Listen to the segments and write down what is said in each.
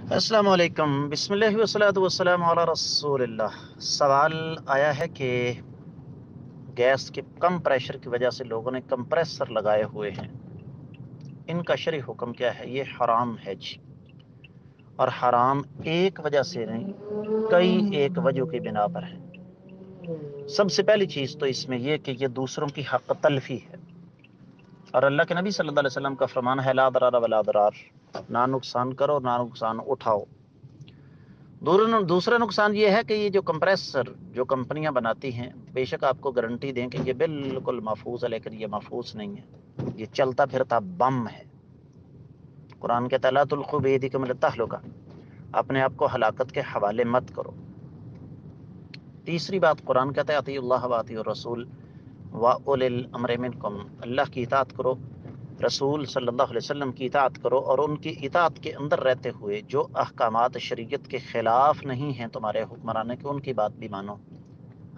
अस्सलाम वालेकुम, बिस्मिल्लाह वस्सलातु वस्सलामु अला रसूलिल्लाह। सवाल आया है कि गैस के कम प्रेशर की वजह से लोगों ने कंप्रेसर लगाए हुए हैं, इनका शरई हुक्म क्या है? ये हराम है जी। और हराम एक वजह से नहीं, कई एक वजह की बिना पर है। सबसे पहली चीज़ तो इसमें यह कि ये दूसरों की हक तलफी है, और अल्लाह के नबी सल्लल्लाहु अलैहि वसल्लम का फरमान है, ला दरार वला दरार, ना नुकसान करो ना नुकसान उठाओ। दूसरा नुकसान ये है कि ये जो कंप्रेसर जो कंपनियां बनाती हैं, बेशक आपको गारंटी दें कि ये बिल्कुल महफूज है, लेकिन ये महफूज नहीं है। ये चलता फिरता बम है। कुरान के ला तुल्क़ू बियदिकुम इला तहलुका, अपने आप को हलाकत के हवाले मत करो। तीसरी बात, कुरान कहता है अतीउल्लाह व अतीउर रसूल व उलिल अम्रि मिनकुम, अल्लाह की इताअत करो, रसूल सल्लल्लाहु अलैहि वसल्लम की इताअत करो, और उनकी इताअत के अंदर रहते हुए जो अहकामात शरीयत के खिलाफ नहीं हैं तुम्हारे हुक्मरान के, उनकी बात भी मानो।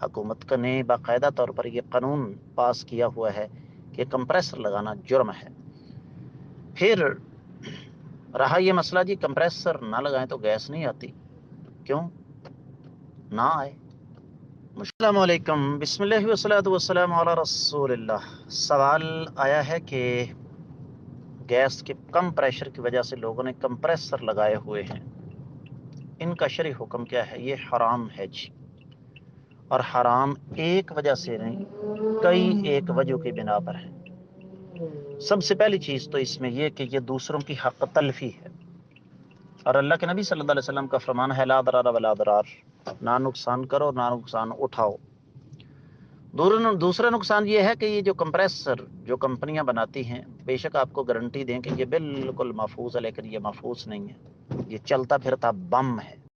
हुकूमत ने बाकायदा तौर पर यह कानून पास किया हुआ है कि कंप्रेसर लगाना जुर्म है। फिर रहा यह मसला जी, कंप्रेसर ना लगाएं तो गैस नहीं आती, क्यों ना आए? अस्सलाम वालेकुम, बिस्मिल्लाह वस्सलातु वस्सलामु अला रसूलिल्लाह। सवाल आया है कि गैस के कम प्रेशर की वजह से लोगों ने कंप्रेसर लगाए हुए हैं, इनका शरई हुक्म क्या है? ये हराम है जी। और हराम एक वजह से नहीं, कई एक वजह की बिना पर है। सबसे पहली चीज़ तो इसमें यह कि ये दूसरों की हक तलफी है, और अल्लाह के नबी सल्लल्लाहु अलैहि वसल्लम का फरमान है, ला दरार वला दरार, ना नुकसान करो ना नुकसान उठाओ। दूसरा नुकसान ये है कि ये जो कंप्रेसर जो कंपनियां बनाती हैं, बेशक आपको गारंटी दें कि ये बिल्कुल महफूज है, लेकिन ये महफूज नहीं है। ये चलता फिरता बम है।